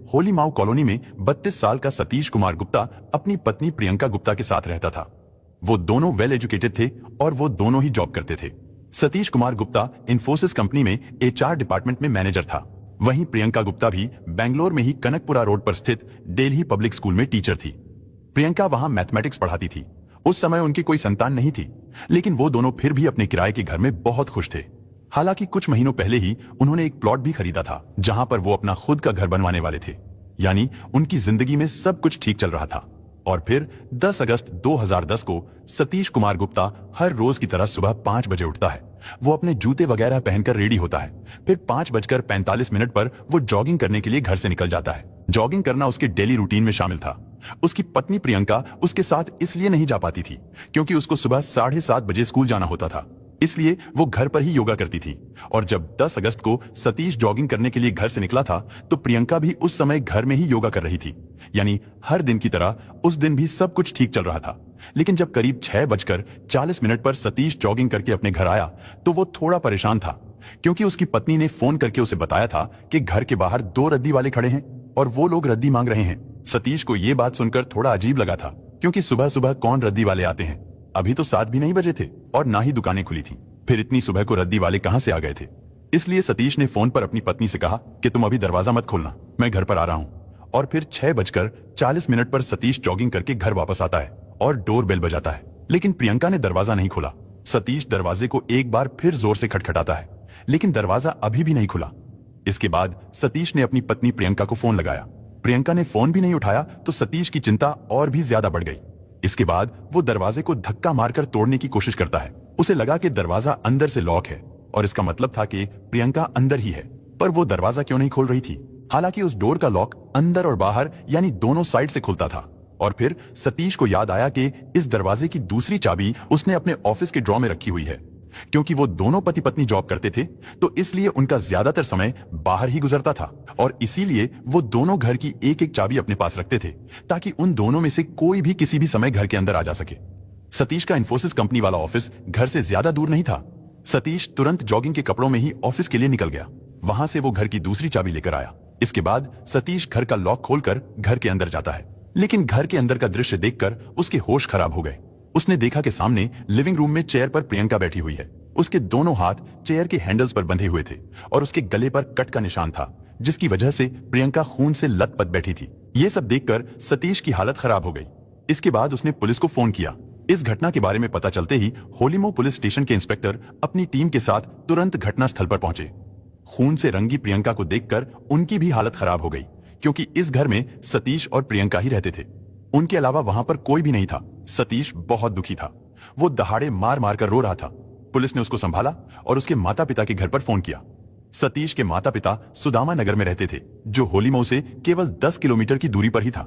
होली माऊ कॉलोनी में 32 साल का सतीश कुमार गुप्ता अपनी पत्नी प्रियंका गुप्ता के साथ रहता था। वो दोनों वेल एजुकेटेड थे और वो दोनों ही जॉब करते थे। सतीश कुमार गुप्ता इन्फोसिस कंपनी में एचआर डिपार्टमेंट में मैनेजर था। वहीं प्रियंका गुप्ता भी बेंगलोर में ही कनकपुरा रोड पर स्थित दिल्ली पब्लिक स्कूल में टीचर थी। प्रियंका वहां मैथमेटिक्स पढ़ाती थी। उस समय उनकी कोई संतान नहीं थी, लेकिन वो दोनों फिर भी अपने किराए के घर में बहुत खुश थे। हालांकि कुछ महीनों पहले ही उन्होंने एक प्लॉट भी खरीदा था, जहां पर वो अपना खुद का घर बनवाने वाले थे। यानी उनकी जिंदगी में सब कुछ ठीक चल रहा था। और फिर 10 अगस्त 2010 को सतीश कुमार गुप्ता हर रोज की तरह सुबह 5 बजे उठता है। वो अपने जूते वगैरह पहनकर रेडी होता है। फिर 5:45 पर वो जॉगिंग करने के लिए घर से निकल जाता है। जॉगिंग करना उसके डेली रूटीन में शामिल था। उसकी पत्नी प्रियंका उसके साथ इसलिए नहीं जा पाती थी क्योंकि उसको सुबह 7:30 बजे स्कूल जाना होता था, इसलिए वो घर पर ही योगा करती थी। और जब 10 अगस्त को सतीश जॉगिंग करने के लिए घर से निकला था तो प्रियंका भी उस समय घर में ही योगा कर रही थी। यानी हर दिन की तरह उस दिन भी सब कुछ ठीक चल रहा था। लेकिन जब करीब 6:40 पर सतीश जॉगिंग करके अपने घर आया तो वो थोड़ा परेशान था, क्योंकि उसकी पत्नी ने फोन करके उसे बताया था कि घर के बाहर 2 रद्दी वाले खड़े हैं और वो लोग रद्दी मांग रहे हैं। सतीश को ये बात सुनकर थोड़ा अजीब लगा था, क्योंकि सुबह सुबह कौन रद्दी वाले आते हैं। अभी तो 7 भी नहीं बजे थे और ना ही दुकानें खुली थी। फिर इतनी सुबह को रद्दी वाले कहां से आ गए थे। इसलिए सतीश ने फोन पर अपनी पत्नी से कहा कि तुम अभी दरवाजा मत खोलना, मैं घर पर आ रहा हूं। और फिर 6:40 पर सतीश जॉगिंग करके घर वापस आता है और डोर बेल बजाता है। लेकिन प्रियंका ने दरवाजा नहीं खोला। सतीश दरवाजे को एक बार फिर जोर से खटखटाता है, लेकिन दरवाजा अभी भी नहीं खुला। इसके बाद सतीश ने अपनी पत्नी प्रियंका को फोन लगाया। प्रियंका ने फोन भी नहीं उठाया तो सतीश की चिंता और भी ज्यादा बढ़ गई। इसके बाद वो दरवाजे को धक्का मारकर तोड़ने की कोशिश करता है। उसे लगा कि दरवाजा अंदर से लॉक है और इसका मतलब था कि प्रियंका अंदर ही है, पर वो दरवाजा क्यों नहीं खोल रही थी। हालांकि उस डोर का लॉक अंदर और बाहर यानी दोनों साइड से खुलता था। और फिर सतीश को याद आया कि इस दरवाजे की दूसरी चाबी उसने अपने ऑफिस के ड्रॉ में रखी हुई है। क्योंकि वो दोनों पति पत्नी जॉब करते थे तो इसलिए उनका ज्यादातर समय बाहर ही गुजरता था और इसीलिए वो दोनों घर की एक एक चाबी अपने पास रखते थे, ताकि उन दोनों में से कोई भी किसी भी समय घर के अंदर आ जा सके। सतीश का इन्फोसिस कंपनी वाला ऑफिस घर से ज्यादा दूर नहीं था। सतीश तुरंत जॉगिंग के कपड़ों में ही ऑफिस के लिए निकल गया। वहां से वो घर की दूसरी चाबी लेकर आया। इसके बाद सतीश घर का लॉक खोलकर घर के अंदर जाता है, लेकिन घर के अंदर का दृश्य देखकर उसके होश खराब हो गए। उसने देखा कि सामने लिविंग रूम में चेयर पर प्रियंका बैठी हुई है। उसके दोनों हाथ चेयर के हैंडल्स पर बंधे हुए थे और उसके गले पर कट का निशान था, जिसकी वजह से प्रियंका खून से लथपथ बैठी थी। ये सब देखकर सतीश की हालत खराब हो गई। इसके बाद उसने पुलिस को फोन किया। इस घटना के बारे में पता चलते ही होलीमो पुलिस स्टेशन के इंस्पेक्टर अपनी टीम के साथ तुरंत घटना स्थल पर पहुंचे। खून से रंगी प्रियंका को देखकर उनकी भी हालत खराब हो गई, क्योंकि इस घर में सतीश और प्रियंका ही रहते थे। उनके अलावा वहां पर कोई भी नहीं था। सतीश बहुत दुखी था। वो दहाड़े मार मार कर रो रहा था। पुलिस ने उसको संभाला और उसके माता पिता के घर पर फोन किया। सतीश के माता पिता सुदामा नगर में रहते थे, जो होलीमो से केवल 10 किलोमीटर की दूरी पर ही था।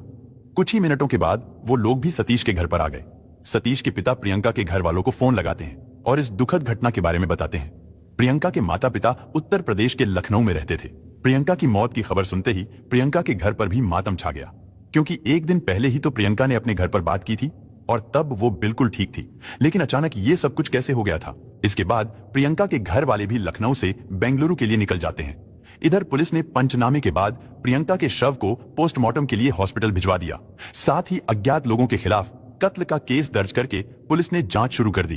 कुछ ही मिनटों के बाद वो लोग भी सतीश के घर पर आ गए। सतीश के पिता प्रियंका के घर वालों को फोन लगाते हैं और इस दुखद घटना के बारे में बताते हैं। प्रियंका के माता पिता उत्तर प्रदेश के लखनऊ में रहते थे। प्रियंका की मौत की खबर सुनते ही प्रियंका के घर पर भी मातम छा गया, क्योंकि एक दिन पहले ही तो प्रियंका ने अपने घर पर बात की थी और तब वो बिल्कुल ठीक थी। लेकिन अचानक ये सब कुछ कैसे हो गया था। इसके बाद प्रियंका के घर वाले भी लखनऊ से बेंगलुरु के लिए निकल जाते हैं। इधर पुलिस ने पंचनामे के बाद प्रियंका के शव को पोस्टमार्टम के लिए हॉस्पिटल भिजवा दिया। साथ ही अज्ञात लोगों के खिलाफ कत्ल का केस दर्ज करके पुलिस ने जांच शुरू कर दी,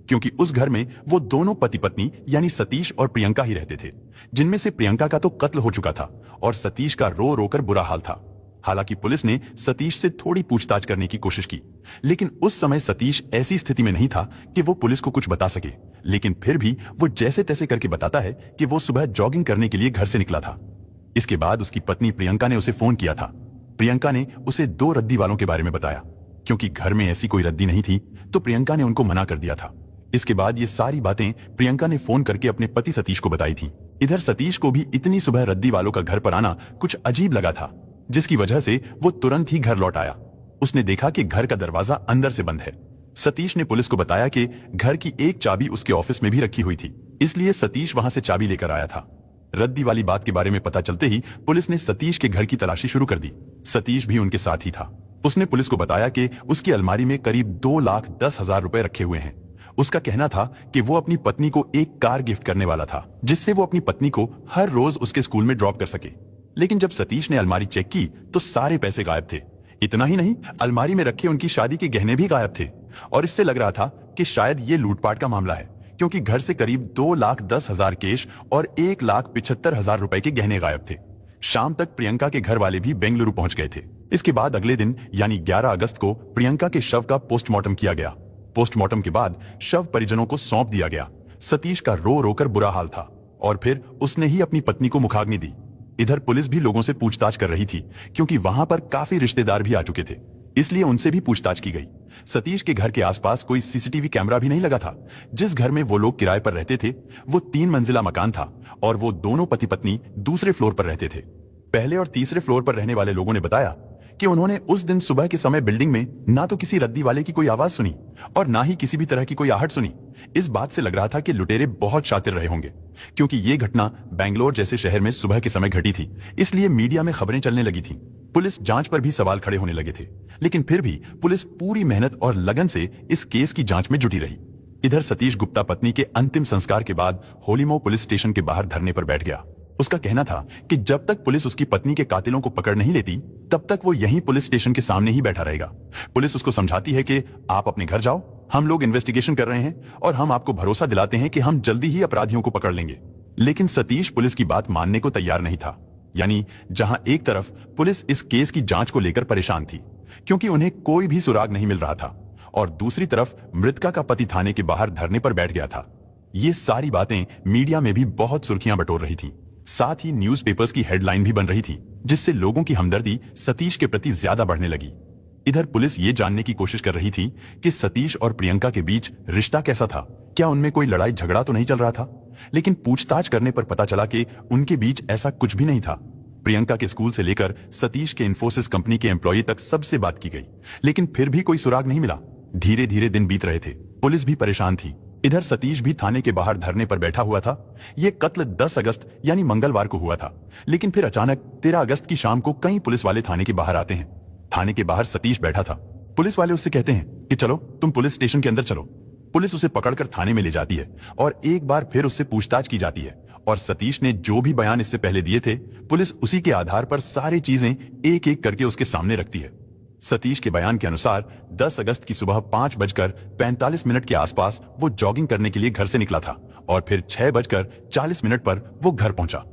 क्योंकि उस घर में वो दोनों पति पत्नी यानी सतीश और प्रियंका ही रहते थे, जिनमें से प्रियंका का तो कत्ल हो चुका था और सतीश का रो रोकर बुरा हाल था। हालांकि पुलिस ने सतीश से थोड़ी पूछताछ करने की कोशिश की, लेकिन उस समय सतीश ऐसी स्थिति में नहीं था कि वो पुलिस को कुछ बता सके। लेकिन फिर भी वो जैसे तैसे करके बताता है कि वो सुबह जॉगिंग करने के लिए घर से निकला था। इसके बाद उसकी पत्नी प्रियंका ने उसे फोन किया था। प्रियंका ने उसे 2 रद्दी वालों के बारे में बताया। क्योंकि घर में ऐसी कोई रद्दी नहीं थी तो प्रियंका ने उनको मना कर दिया था। इसके बाद ये सारी बातें प्रियंका ने फोन करके अपने पति सतीश को बताई थी। इधर सतीश को भी इतनी सुबह रद्दी वालों का घर पर आना कुछ अजीब लगा था, जिसकी वजह से वो तुरंत ही घर लौट आया। उसने देखा कि घर का दरवाजा अंदर से बंद है। सतीश ने पुलिस को बताया कि घर की एक चाबी उसके ऑफिस में भी रखी हुई थी, इसलिए सतीश वहां से चाबी लेकर आया था। रद्दी वाली बात के बारे में पता चलते ही पुलिस ने सतीश के घर की तलाशी शुरू कर दी। सतीश भी उनके साथ ही था। उसने पुलिस को बताया कि उसकी अलमारी में करीब 2,10,000 रुपए रखे हुए हैं। उसका कहना था कि वो अपनी पत्नी को एक कार गिफ्ट करने वाला था, जिससे वो अपनी पत्नी को हर रोज उसके स्कूल में ड्रॉप कर सके। लेकिन जब सतीश ने अलमारी चेक की तो सारे पैसे गायब थे। इतना ही नहीं, अलमारी में रखे उनकी शादी के गहने भी गायब थे। और इससे लग रहा था कि शायद ये लूटपाट का मामला है, क्योंकि घर से करीब 2,10,000 कैश और 1,75,000 रुपए के गहने गायब थे। शाम तक प्रियंका के घर वाले भी बेंगलुरु पहुंच गए थे। इसके बाद अगले दिन यानी 11 अगस्त को प्रियंका के शव का पोस्टमार्टम किया गया। पोस्टमार्टम के बाद शव परिजनों को सौंप दिया गया। सतीश का रो रोकर बुरा हाल था और फिर उसने ही अपनी पत्नी को मुखाग्नि दी। इधर पुलिस भी लोगों से पूछताछ कर रही थी, क्योंकि वहां पर काफी रिश्तेदार भी आ चुके थे, इसलिए उनसे भी पूछताछ की गई। सतीश के घर के आसपास कोई सीसीटीवी कैमरा भी नहीं लगा था। जिस घर में वो लोग किराए पर रहते थे वो 3 मंजिला मकान था और वो दोनों पति पत्नी दूसरे फ्लोर पर रहते थे। पहले और तीसरे फ्लोर पर रहने वाले लोगों ने बताया कि उन्होंने उस दिन सुबह के समय बिल्डिंग में ना तो किसी रद्दी वाले की कोई आवाज सुनी और ना ही किसी भी तरह की कोई आहट सुनी। इस बात से लग रहा था कि लुटेरे बहुत शातिर रहे होंगे, क्योंकि ये घटना बेंगलोर जैसे शहर में सुबह के समय घटी थी, इसलिए मीडिया में खबरें चलने लगी थी। पुलिस जांच पर भी सवाल खड़े होने लगे थे, लेकिन फिर भी पुलिस पूरी मेहनत और लगन से इस केस की जांच में जुटी रही। इधर सतीश गुप्ता पत्नी के अंतिम संस्कार के बाद होलीमो पुलिस स्टेशन के बाहर धरने पर बैठ गया। उसका कहना था कि जब तक पुलिस उसकी पत्नी के कातिलों को पकड़ नहीं लेती तब तक वो यहीं पुलिस स्टेशन के सामने ही बैठा रहेगा। पुलिस उसको समझाती है कि आप अपने घर जाओ, हम लोग इन्वेस्टिगेशन कर रहे हैं और हम आपको भरोसा दिलाते हैं कि हम जल्दी ही अपराधियों को पकड़ लेंगे। लेकिन सतीश पुलिस की बात मानने को तैयार नहीं था। यानी जहां एक तरफ पुलिस इस केस की जांच को लेकर परेशान थी, क्योंकि उन्हें कोई भी सुराग नहीं मिल रहा था, और दूसरी तरफ मृतका का पति थाने के बाहर धरने पर बैठ गया था। ये सारी बातें मीडिया में भी बहुत सुर्खियां बटोर रही थी। साथ ही न्यूज़पेपर्स की हेडलाइन भी बन रही थी, जिससे लोगों की हमदर्दी सतीश के प्रति ज्यादा बढ़ने लगी। इधर पुलिस ये जानने की कोशिश कर रही थी कि सतीश और प्रियंका के बीच रिश्ता कैसा था, क्या उनमें कोई लड़ाई झगड़ा तो नहीं चल रहा था। लेकिन पूछताछ करने पर पता चला कि उनके बीच ऐसा कुछ भी नहीं था। प्रियंका के स्कूल से लेकर सतीश के इन्फोसिस कंपनी के एम्प्लॉय तक सबसे बात की गई, लेकिन फिर भी कोई सुराग नहीं मिला। धीरे धीरे दिन बीत रहे थे, पुलिस भी परेशान थी। इधर सतीश भी थाने के बाहर धरने पर बैठा हुआ था। यह कत्ल 10 अगस्त यानी मंगलवार को हुआ था, लेकिन फिर अचानक 13 अगस्त की शाम को कई पुलिस वाले थाने के बाहर आते हैं। थाने के बाहर सतीश बैठा था। पुलिस वाले उससे कहते हैं कि चलो तुम पुलिस स्टेशन के अंदर चलो। पुलिस उसे पकड़कर थाने में ले जाती है और एक बार फिर उससे पूछताछ की जाती है, और सतीश ने जो भी बयान इससे पहले दिए थे पुलिस उसी के आधार पर सारी चीजें एक एक करके उसके सामने रखती है। सतीश के बयान के अनुसार 10 अगस्त की सुबह 5:45 के आसपास वो जॉगिंग करने के लिए घर से निकला था और फिर 6:40 पर वो घर पहुंचा।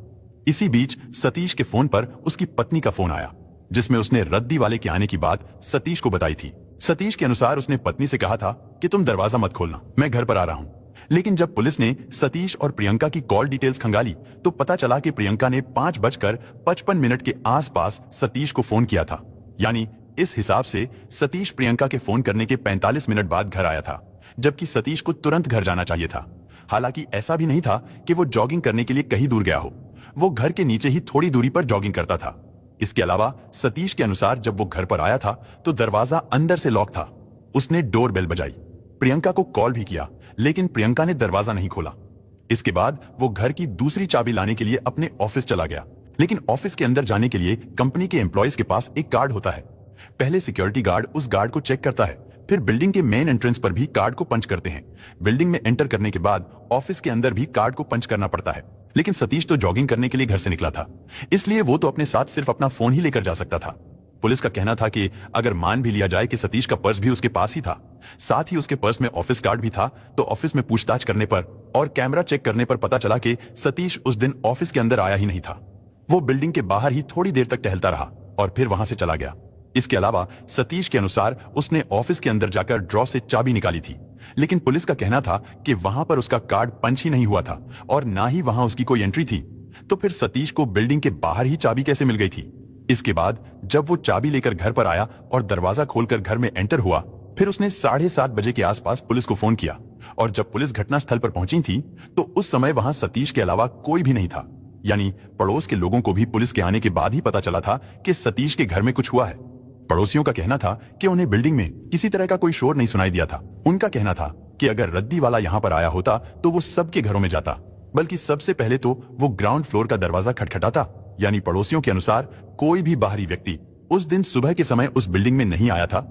इसी बीच सतीश के फोन पर उसकी पत्नी का फोन आया, जिसमें उसने रद्दी वाले के आने की बात सतीश को बताई थी। सतीश के अनुसार उसने पत्नी से कहा था कि तुम दरवाजा मत खोलना, मैं घर पर आ रहा हूं। लेकिन जब पुलिस ने सतीश और प्रियंका की कॉल डिटेल्स खंगाली तो पता चला कि प्रियंका ने 5:55 के आसपास सतीश को फोन किया था। यानी इस हिसाब से सतीश प्रियंका के फोन करने के 45 मिनट बाद घर आया था, जबकि सतीश को तुरंत घर जाना चाहिए था। हालांकि ऐसा भी नहीं था कि वो जॉगिंग करने के लिए कहीं दूर गया हो, वो घर के नीचे ही थोड़ी दूरी पर जॉगिंग करता था। इसके अलावा सतीश के अनुसार जब वो घर पर आया था तो दरवाजा अंदर से लॉक था। उसने डोर बेल बजाई, प्रियंका को कॉल भी किया, लेकिन प्रियंका ने दरवाजा नहीं खोला। इसके बाद वो घर की दूसरी चाबी लाने के लिए अपने ऑफिस चला गया, लेकिन ऑफिस के अंदर जाने के लिए कंपनी के एम्प्लॉयज के पास एक कार्ड होता है। पहले सिक्योरिटी गार्ड उस गार्ड को चेक करता है, फिर बिल्डिंग के मेन एंट्रेंस पर भी कार्ड को पंच करते हैं। बिल्डिंग में एंटर करने के बाद ऑफिस के अंदर भी कार्ड को पंच करना पड़ता है। लेकिन सतीश तो जॉगिंग करने के लिए घर से निकला था, इसलिए वो तो अपने साथ सिर्फ अपना फोन ही लेकर जा सकता था। पुलिस का कहना था कि अगर मान भी लिया जाए कि सतीश का पर्स भी उसके पास ही था, साथ ही उसके पर्स में ऑफिस कार्ड भी था, तो ऑफिस में पूछताछ करने पर और कैमरा चेक करने पर पता चला कि सतीश उस दिन ऑफिस के अंदर आया ही नहीं था। वो बिल्डिंग के बाहर ही थोड़ी देर तक टहलता रहा और फिर वहां से चला गया। इसके अलावा सतीश के अनुसार उसने ऑफिस के अंदर जाकर ड्रॉ से चाबी निकाली थी, लेकिन पुलिस का कहना था कि वहां पर उसका कार्ड पंच ही नहीं हुआ था और ना ही वहां उसकी कोई एंट्री थी। तो फिर सतीश को बिल्डिंग के बाहर ही चाबी कैसे मिल गई थी? इसके बाद जब वो चाबी लेकर घर पर आया और दरवाजा खोलकर घर में एंटर हुआ, फिर उसने 7:30 बजे के आसपास पुलिस को फोन किया, और जब पुलिस घटनास्थल पर पहुंची थी तो उस समय वहां सतीश के अलावा कोई भी नहीं था। यानी पड़ोस के लोगों को भी पुलिस के आने के बाद ही पता चला था कि सतीश के घर में कुछ हुआ है। पड़ोसियों का कहना था कि उन्हें बिल्डिंग में किसी तरह का कोई शोर नहीं सुनाई दिया था। उनका कहना था कि अगर रद्दी वाला यहाँ पर आया होता तो वो सबके घरों में जाता, बल्कि सबसे पहले तो वो ग्राउंड फ्लोर का दरवाजा खटखटाता। यानी पड़ोसियों के अनुसार कोई भी बाहरी व्यक्ति उस दिन सुबह के समय उस बिल्डिंग में नहीं आया था।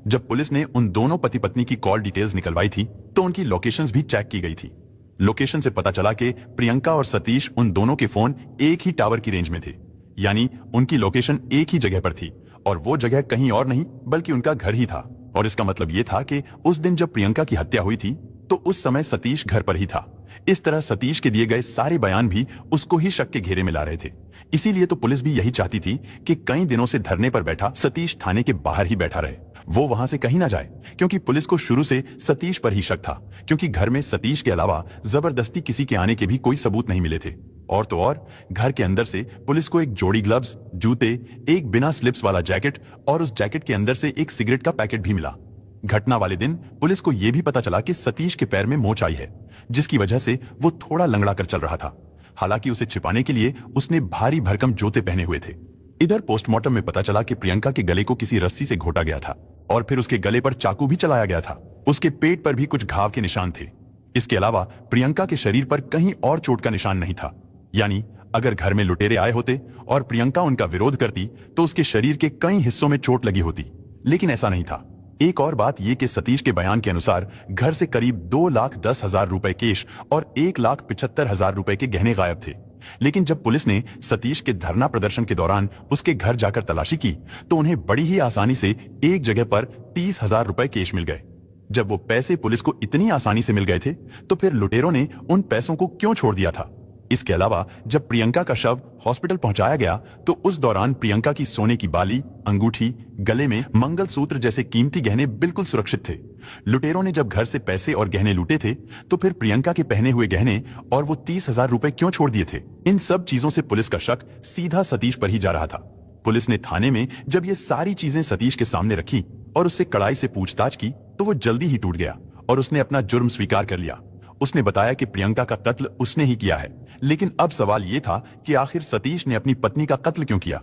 जब पुलिस ने उन दोनों पति पत्नी की कॉल डिटेल्स निकलवाई थी तो उनकी लोकेशंस भी चेक की गई थी। लोकेशन से पता चला कि प्रियंका और सतीश उन दोनों के फोन एक ही टावर की रेंज में थे। यानी उनकी लोकेशन एक ही जगह पर थी और वो जगह कहीं और नहीं बल्कि उनका घर ही था। और इसका मतलब ये था कि उस दिन जब प्रियंका की हत्या हुई थी तो उस समय सतीश घर पर ही था। इस तरह सतीश के दिए गए सारे बयान भी उसको ही शक के घेरे में ला रहे थे। इसीलिए तो पुलिस भी यही चाहती थी कि कई दिनों से धरने पर बैठा सतीश थाने के बाहर ही बैठा रहे, वो वहां से कहीं ना जाए, क्योंकि पुलिस को शुरू से सतीश पर ही शक था, क्योंकि घर में सतीश के अलावा जबरदस्ती किसी के आने के भी कोई सबूत नहीं मिले थे। और तो और घर के अंदर से पुलिस को एक जोड़ी ग्लव्स, जूते, एक बिना स्लिप्स वाला जैकेट और उस जैकेट के अंदर से एक सिगरेट का पैकेट भी मिला। घटना वाले दिन पुलिस को यह भी पता चला कि सतीश के पैर में मोच आई है, जिसकी वजह से वो थोड़ा लंगड़ा कर चल रहा था। हालांकि उसे छिपाने के लिए उसने भारी भरकम जूते पहने हुए थे। इधर पोस्टमार्टम में पता चला कि प्रियंका के गले को किसी रस्सी से घोटा गया था और फिर उसके गले पर चाकू भी चलाया गया था। उसके पेट पर भी कुछ घाव के निशान थे। इसके अलावा प्रियंका के शरीर पर कहीं और चोट का निशान नहीं था। यानी अगर घर में लुटेरे आए होते और प्रियंका उनका विरोध करती तो उसके शरीर के कई हिस्सों में चोट लगी होती, लेकिन ऐसा नहीं था। एक और बात यह कि सतीश के बयान के अनुसार घर से करीब 2,10,000 रुपए कैश और 1,75,000 रुपए के गहने गायब थे। लेकिन जब पुलिस ने सतीश के धरना प्रदर्शन के दौरान उसके घर जाकर तलाशी की तो उन्हें बड़ी ही आसानी से एक जगह पर 30,000 रुपए कैश मिल गए। जब वो पैसे पुलिस को इतनी आसानी से मिल गए थे तो फिर लुटेरों ने उन पैसों को क्यों छोड़ दिया था? इसके अलावा जब प्रियंका का शव हॉस्पिटल पहुंचाया गया तो उस दौरान प्रियंका की सोने की बाली, अंगूठी, गले में मंगलसूत्र जैसे कीमती गहने बिल्कुल सुरक्षित थे। लुटेरों ने जब घर से पैसे और गहने लूटे थे तो फिर प्रियंका के पहने हुए गहने और वो 30,000 रुपए क्यों छोड़ दिए थे? इन सब चीजों से पुलिस का शक सीधा सतीश पर ही जा रहा था। पुलिस ने थाने में जब ये सारी चीजें सतीश के सामने रखी और उससे कड़ाई से पूछताछ की तो वो जल्दी ही टूट गया और उसने अपना जुर्म स्वीकार कर लिया। उसने बताया कि प्रियंका का कत्ल उसने ही किया है। लेकिन अब सवाल यह था कि आखिर सतीश ने अपनी पत्नी का कत्ल क्यों किया?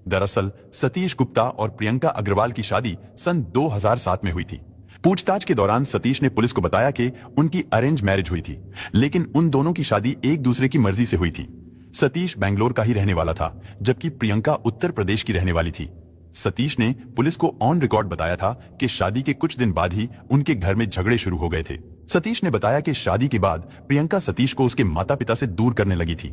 दरअसल सतीश गुप्ता और प्रियंका अग्रवाल की शादी सन 2007 में हुई थी। पूछताछ के दौरान सतीश ने पुलिस को बताया कि उनकी अरेंज मैरिज हुई थी, लेकिन उन दोनों की शादी एक दूसरे की मर्जी से हुई थी। सतीश बेंगलोर का ही रहने वाला था जबकि प्रियंका उत्तर प्रदेश की रहने वाली थी। सतीश ने पुलिस को ऑन रिकॉर्ड बताया था कि शादी के कुछ दिन बाद ही उनके घर में झगड़े शुरू हो गए थे। सतीश ने बताया कि शादी के बाद प्रियंका सतीश को उसके माता पिता से दूर करने लगी थी।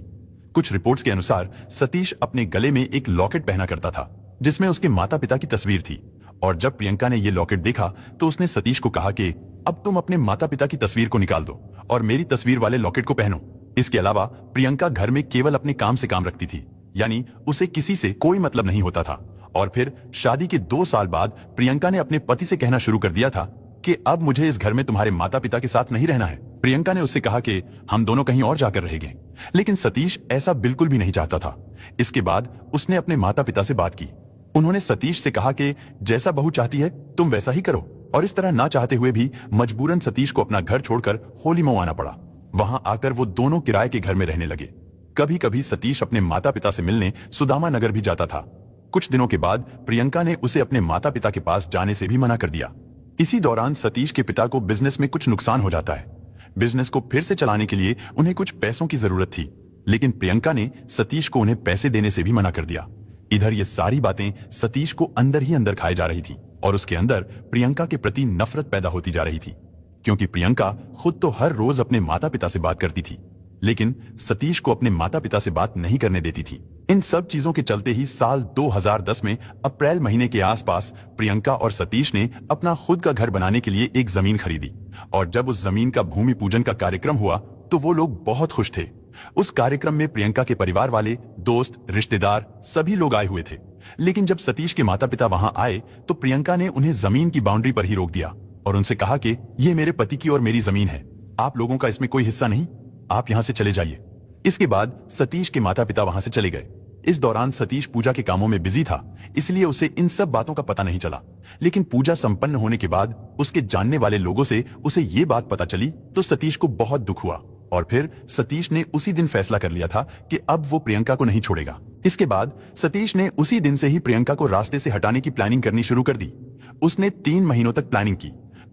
कुछ रिपोर्ट्स के अनुसार सतीश अपने गले में एक लॉकेट पहना करता था जिसमें उसके माता पिता की तस्वीर थी, और जब प्रियंका ने यह लॉकेट देखा तो उसने सतीश को कहा कि अब तुम अपने माता पिता की तस्वीर को निकाल दो और मेरी तस्वीर वाले लॉकेट को पहनो। इसके अलावा प्रियंका घर में केवल अपने काम से काम रखती थी, यानी उसे किसी से कोई मतलब नहीं होता था। और फिर शादी के 2 साल बाद प्रियंका ने अपने पति से कहना शुरू कर दिया था कि अब मुझे इस घर में तुम्हारे माता पिता के साथ नहीं रहना है। प्रियंका ने उससे कहा कि हम दोनों कहीं और जाकर रहेंगे, लेकिन सतीश ऐसा बिल्कुल भी नहीं चाहता था। इसके बाद उसने अपने माता पिता से बात की। उन्होंने सतीश से कहा कि जैसा बहू चाहती है तुम वैसा ही करो, और इस तरह ना चाहते हुए भी मजबूरन सतीश को अपना घर छोड़कर होलीमो आना पड़ा। वहां आकर वो दोनों किराए के घर में रहने लगे। कभी कभी सतीश अपने माता पिता से मिलने सुदामा नगर भी जाता था। कुछ दिनों के बाद प्रियंका ने उसे अपने माता पिता के पास जाने से भी मना कर दिया। इसी दौरान सतीश के पिता को बिजनेस में कुछ नुकसान हो जाता है। बिजनेस को फिर से चलाने के लिए उन्हें कुछ पैसों की जरूरत थी, लेकिन प्रियंका ने सतीश को उन्हें पैसे देने से भी मना कर दिया। इधर ये सारी बातें सतीश को अंदर ही अंदर खाए जा रही थी और उसके अंदर प्रियंका के प्रति नफरत पैदा होती जा रही थी, क्योंकि प्रियंका खुद तो हर रोज अपने माता पिता से बात करती थी, लेकिन सतीश को अपने माता पिता से बात नहीं करने देती थी। इन सब चीजों के चलते ही साल 2010 में अप्रैल महीने के आसपास प्रियंका और सतीश ने अपना खुद का घर बनाने के लिए एक जमीन खरीदी, और जब उस जमीन का भूमि पूजन का कार्यक्रम हुआ तो वो लोग बहुत खुश थे। उस कार्यक्रम में प्रियंका के परिवार वाले, दोस्त, रिश्तेदार सभी लोग आए हुए थे। लेकिन जब सतीश के माता पिता वहां आए तो प्रियंका ने उन्हें जमीन की बाउंड्री पर ही रोक दिया और उनसे कहा कि ये मेरे पति की और मेरी जमीन है, आप लोगों का इसमें कोई हिस्सा नहीं, आप यहां से चले जाइए। इसके बाद सतीश के माता पिता वहां से चले गए। इस दौरान सतीश पूजा के कामों में बिजी था, इसलिए उसे इन सब बातों का पता नहीं चला। लेकिन पूजा संपन्न होने के बाद उसके जानने वाले लोगों से उसे ये बात पता चली तो सतीश को बहुत दुख हुआ, और फिर सतीश ने उसी दिन फैसला कर लिया था कि अब वो प्रियंका को नहीं छोड़ेगा। इसके बाद सतीश ने उसी दिन से ही प्रियंका को रास्ते से हटाने की प्लानिंग करनी शुरू कर दी। उसने 3 महीनों तक प्लानिंग की।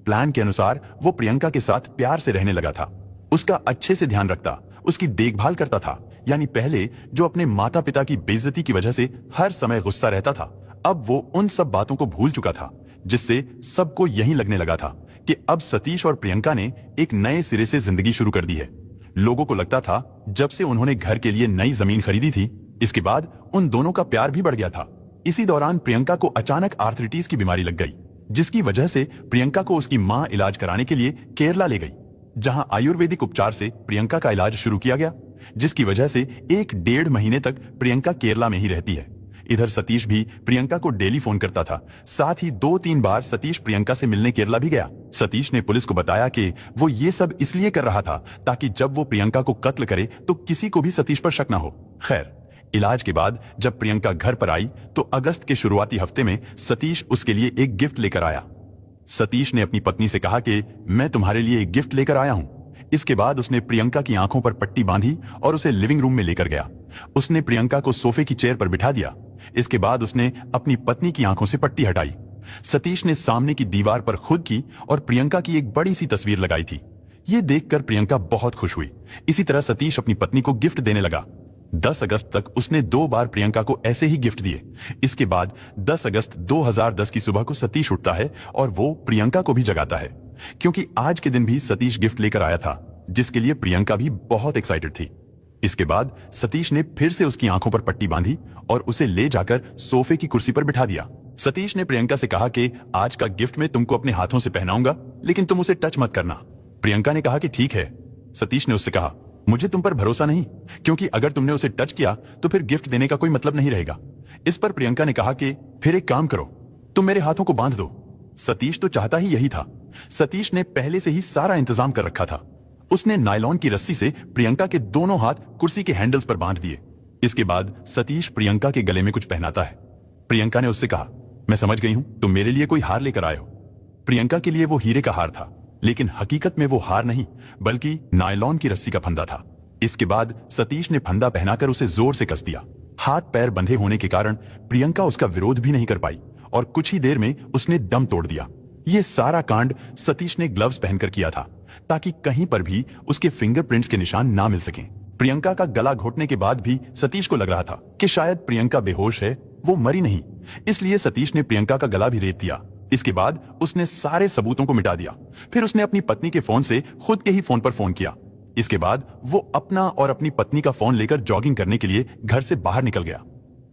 प्लान के अनुसार वो प्रियंका के साथ प्यार से रहने लगा था, उसका अच्छे से ध्यान रखता, उसकी देखभाल करता था। यानी पहले जो अपने माता पिता की बेइज्जती की वजह से हर समय गुस्सा रहता था, अब वो उन सब बातों को भूल चुका था, जिससे सबको यही लगने लगा था कि अब सतीश और प्रियंका ने एक नए सिरे से जिंदगी शुरू कर दी है। लोगों को लगता था जब से उन्होंने घर के लिए नई जमीन खरीदी थी इसके बाद उन दोनों का प्यार भी बढ़ गया था। इसी दौरान प्रियंका को अचानक आर्थराइटिस की बीमारी लग गई, जिसकी वजह से प्रियंका को उसकी मां इलाज कराने के लिए केरला ले गई, जहां आयुर्वेदिक उपचार से प्रियंका का इलाज शुरू किया गया, जिसकी वजह से 1-1.5 महीने तक प्रियंका केरला में ही रहती है। इधर सतीश भी प्रियंका को डेली फोन करता था। साथ ही 2-3 बार सतीश प्रियंका से मिलने केरला भी गया। सतीश ने पुलिस को बताया कि वो ये सब इसलिए कर रहा था ताकि जब वो प्रियंका को कत्ल करे तो किसी को भी सतीश पर शक न हो। खैर, इलाज के बाद जब प्रियंका घर पर आई तो अगस्त के शुरुआती हफ्ते में सतीश उसके लिए एक गिफ्ट लेकर आया। सतीश ने अपनी पत्नी से कहा कि मैं तुम्हारे लिए एक गिफ्ट लेकर आया हूं। इसके बाद उसने प्रियंका की आंखों पर पट्टी बांधी और उसे लिविंग रूम में लेकर गया। उसने प्रियंका को सोफे की चेयर पर बिठा दिया। इसके बाद उसने अपनी पत्नी की आंखों से पट्टी हटाई। सतीश ने सामने की दीवार पर खुद की और प्रियंका की एक बड़ी सी तस्वीर लगाई थी। ये देखकर प्रियंका बहुत खुश हुई। इसी तरह सतीश अपनी पत्नी को गिफ्ट देने लगा। 10 अगस्त तक उसने 2 बार प्रियंका को ऐसे ही गिफ्ट दिए। इसके बाद 10 अगस्त 2010 की सुबह को सतीश उठता है और वो प्रियंका को भी जगाता है, क्योंकि आज के दिन भी सतीश गिफ्ट लेकर आया था, जिसके लिए प्रियंका भी बहुत एक्साइटेड थी। इसके बाद सतीश ने फिर से उसकी आंखों पर पट्टी बांधी और उसे ले जाकर सोफे की कुर्सी पर बिठा दिया। सतीश ने प्रियंका से कहा कि आज का गिफ्ट मैं तुमको अपने हाथों से पहनाऊंगा, लेकिन तुम उसे टच मत करना। प्रियंका ने कहा कि ठीक है। सतीश ने उससे कहा, मुझे तुम पर भरोसा नहीं, क्योंकि अगर तुमने उसे टच किया तो फिर गिफ्ट देने का कोई मतलब नहीं रहेगा। इस पर प्रियंका ने कहा कि फिर एक काम करो, तुम मेरे हाथों को बांध दो। सतीश तो चाहता ही यही था। सतीश ने पहले से ही सारा इंतजाम कर रखा था। उसने नायलॉन की रस्सी से प्रियंका के दोनों हाथ कुर्सी के हैंडल्स पर बांध दिए। इसके बाद सतीश प्रियंका के गले में कुछ पहनाता है। प्रियंका ने उससे कहा, मैं समझ गई हूं, तुम मेरे लिए कोई हार लेकर आए हो। प्रियंका के लिए वो हीरे का हार था, लेकिन हकीकत में वो हार नहीं बल्कि नायलॉन की रस्सी का फंदा था। इसके बाद सतीश ने फंदा पहनाकर उसे जोर से कस दिया। हाथ पैर बंधे होने के कारण प्रियंका उसका विरोध भी नहीं कर पाई और कुछ ही देर में उसने दम तोड़ दिया। ये सारा कांड सतीश ने ग्लव्स पहनकर किया था, ताकि कहीं पर भी उसके फिंगरप्रिंट्स के निशान ना मिल सकें। प्रियंका का गला घोटने के बाद भी सतीश को लग रहा था कि शायद प्रियंका बेहोश है, वो मरी नहीं। इसलिए सतीश ने प्रियंका का गला भी रेत दिया। इसके बाद उसने सारे सबूतों को मिटा दिया। फिर उसने अपनी पत्नी के फोन से खुद के ही फोन पर फोन किया। इसके बाद वो अपना और अपनी पत्नी का फोन लेकर जॉगिंग करने के लिए घर से बाहर निकल गया।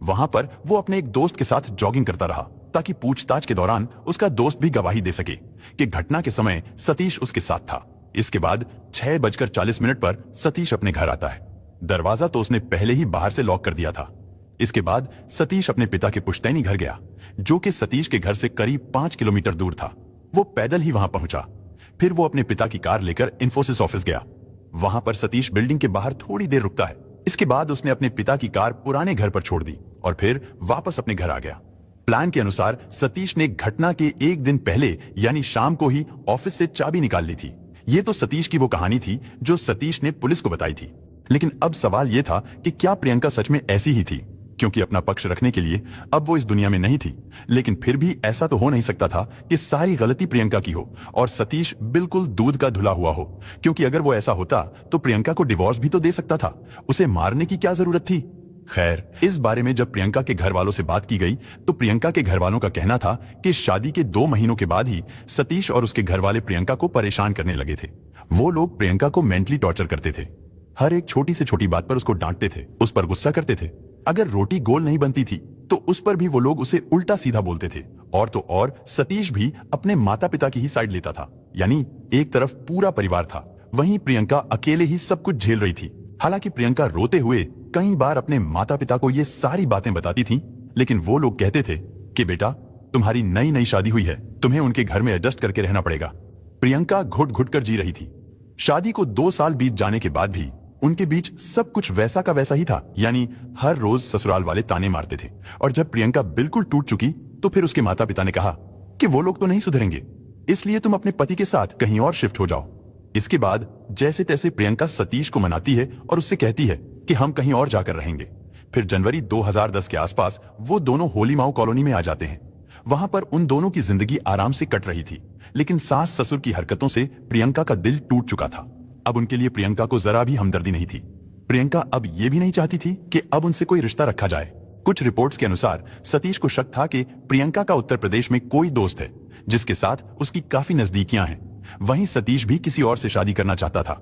वहां पर वो अपने एक दोस्त के साथ जॉगिंग करता रहा, ताकि पूछताछ के दौरान उसका दोस्त भी गवाही दे सके कि घटना के समय सतीश उसके साथ था। इसके बाद 6:40 पर सतीश अपने घर आता है। दरवाजा तो उसने पहले ही बाहर से लॉक कर दिया था। इसके बाद सतीश अपने पिता के पुश्तैनी घर गया, जो कि सतीश के घर से करीब 5 किलोमीटर दूर था। वो पैदल ही वहां पहुंचा। फिर वो अपने पिता की कार लेकर इंफोसिस ऑफिस गया। वहां पर सतीश बिल्डिंग के बाहर थोड़ी देर रुकता है। इसके बाद उसने अपने पिता की कार पुराने घर पर छोड़ दी और फिर वापस अपने घर आ गया। प्लान के अनुसार सतीश ने घटना के एक दिन पहले यानी शाम को ही ऑफिस से चाबी निकाल ली थी। ये तो सतीश की वो कहानी थी जो सतीश ने पुलिस को बताई थी। लेकिन अब सवाल यह था कि क्या प्रियंका सच में ऐसी ही थी, क्योंकि अपना पक्ष रखने के लिए अब वो इस दुनिया में नहीं थी। लेकिन फिर भी ऐसा तो हो नहीं सकता था कि सारी गलती प्रियंका की हो और सतीश बिल्कुल दूध का धुला हुआ हो, क्योंकि अगर वो ऐसा होता तो प्रियंका को डिवोर्स भी तो दे सकता था। उसे मारने की क्या जरूरत थी। खैर, इस बारे में जब प्रियंका के घर वालों से बात की गई तो प्रियंका के घर वालों का कहना था कि शादी के 2 महीनों के बाद ही सतीश और उसके घर वाले प्रियंका को परेशान करने लगे थे। वो लोग प्रियंका को मेंटली टॉर्चर करते थे। हर एक छोटी से छोटी बात पर उसको डांटते थे, उस पर गुस्सा करते थे। अगर रोटी गोल नहीं बनती थी तो उस पर भी वो लोग उसे उल्टा सीधा बोलते थे। और तो और सतीश भी अपने माता पिता की ही साइड लेता था, यानी एक तरफ पूरा परिवार था, वहीं प्रियंका अकेले ही सब कुछ झेल रही थी। हालांकि प्रियंका रोते हुए कई बार अपने माता पिता को ये सारी बातें बताती थी, लेकिन वो लोग कहते थे कि बेटा, तुम्हारी नई नई शादी हुई है, तुम्हें उनके घर में एडजस्ट करके रहना पड़ेगा। प्रियंका घुट घुट कर जी रही थी। शादी को 2 साल बीत जाने के बाद भी उनके बीच सब कुछ वैसा का वैसा ही था, यानी हर रोज ससुराल वाले ताने मारते थे। और जब प्रियंका बिल्कुल टूट चुकी तो फिर उसके माता पिता ने कहा कि वो लोग तो नहीं सुधरेंगे, इसलिए तुम अपने पति के साथ कहीं और शिफ्ट हो जाओ। इसके बाद जैसे तैसे प्रियंका सतीश को मनाती है और उससे कहती है कि हम कहीं और जाकर रहेंगे। फिर जनवरी 2010 के आसपास वो दोनों होली माऊ कॉलोनी में आ जाते हैं। वहां पर उन दोनों की जिंदगी आराम से कट रही थी, लेकिन सास ससुर की हरकतों से प्रियंका का दिल टूट चुका था। अब उनके लिए प्रियंका को जरा भी हमदर्दी नहीं थी। प्रियंका अब ये भी नहीं चाहती थी कि अब उनसे कोई रिश्ता रखा जाए। कुछ रिपोर्ट्स के अनुसार सतीश को शक था कि प्रियंका का उत्तर प्रदेश में कोई दोस्त है जिसके साथ उसकी काफी नजदीकियां हैं। वहीं सतीश भी किसी और से शादी करना चाहता था।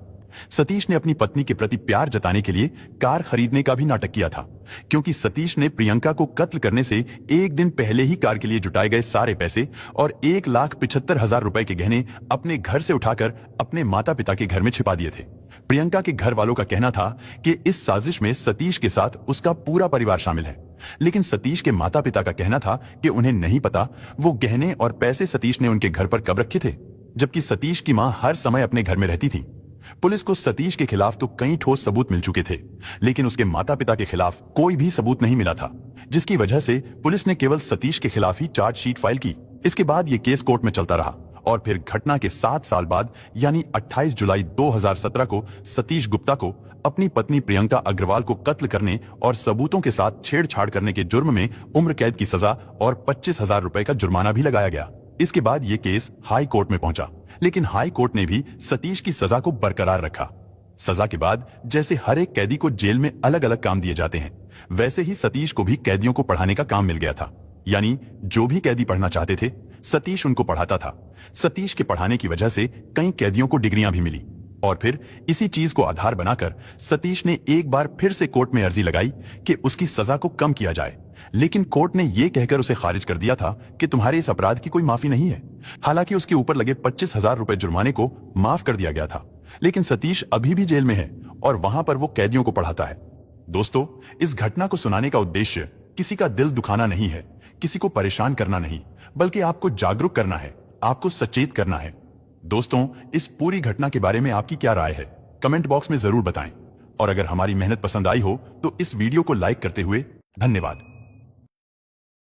सतीश ने अपनी पत्नी के प्रति प्यार जताने के लिए कार खरीदने का भी नाटक किया था, क्योंकि सतीश ने प्रियंका को कत्ल करने से एक दिन पहले ही कार के लिए जुटाए गए सारे पैसे और 1,75,000 रुपए के गहने अपने घर से उठाकर अपने माता पिता के घर में छिपा दिए थे। प्रियंका के घर वालों का कहना था कि इस साजिश में सतीश के साथ उसका पूरा परिवार शामिल है, लेकिन सतीश के माता पिता का कहना था कि उन्हें नहीं पता वो गहने और पैसे सतीश ने उनके घर पर कब रखे थे, जबकि सतीश की मां हर समय अपने घर में रहती थी। पुलिस को सतीश के खिलाफ तो कई ठोस सबूत मिल चुके थे, लेकिन उसके माता पिता के खिलाफ कोई भी सबूत नहीं मिला था, जिसकी वजह से पुलिस ने केवल सतीश के खिलाफ ही चार्जशीट फाइल की। इसके बाद यह केस कोर्ट में चलता रहा और फिर घटना के 7 साल बाद यानी 28 जुलाई 2017 को सतीश गुप्ता को अपनी पत्नी प्रियंका अग्रवाल को कत्ल करने और सबूतों के साथ छेड़छाड़ करने के जुर्म में उम्र कैद की सजा और 25,000 रुपए का जुर्माना भी लगाया गया। इसके बाद यह केस हाई कोर्ट में पहुंचा, लेकिन हाई कोर्ट ने भी सतीश की सजा को बरकरार रखा। सजा के बाद जैसे हर एक कैदी को जेल में अलग अलग काम दिए जाते हैं, वैसे ही सतीश को भी कैदियों को पढ़ाने का काम मिल गया था। यानी जो भी कैदी पढ़ना चाहते थे, सतीश उनको पढ़ाता था। सतीश के पढ़ाने की वजह से कई कैदियों को डिग्रियां भी मिली और फिर इसी चीज को आधार बनाकर सतीश ने एक बार फिर से कोर्ट में अर्जी लगाई कि उसकी सजा को कम किया जाए, लेकिन कोर्ट ने यह कहकर उसे खारिज कर दिया था कि तुम्हारे इस अपराध की कोई माफी नहीं है। हालांकि उसके ऊपर लगे 25,000 रुपए जुर्माने को माफ कर दिया गया था, लेकिन सतीश अभी भी जेल में है और वहां पर वो कैदियों को पढ़ाता है। दोस्तों, इस घटना को सुनाने का उद्देश्य किसी का दिल दुखाना नहीं है, किसी को परेशान करना नहीं, बल्कि आपको जागरूक करना है, आपको सचेत करना है। दोस्तों, इस पूरी घटना के बारे में आपकी क्या राय है, कमेंट बॉक्स में जरूर बताएं। और अगर हमारी मेहनत पसंद आई हो तो इस वीडियो को लाइक करते हुए धन्यवाद।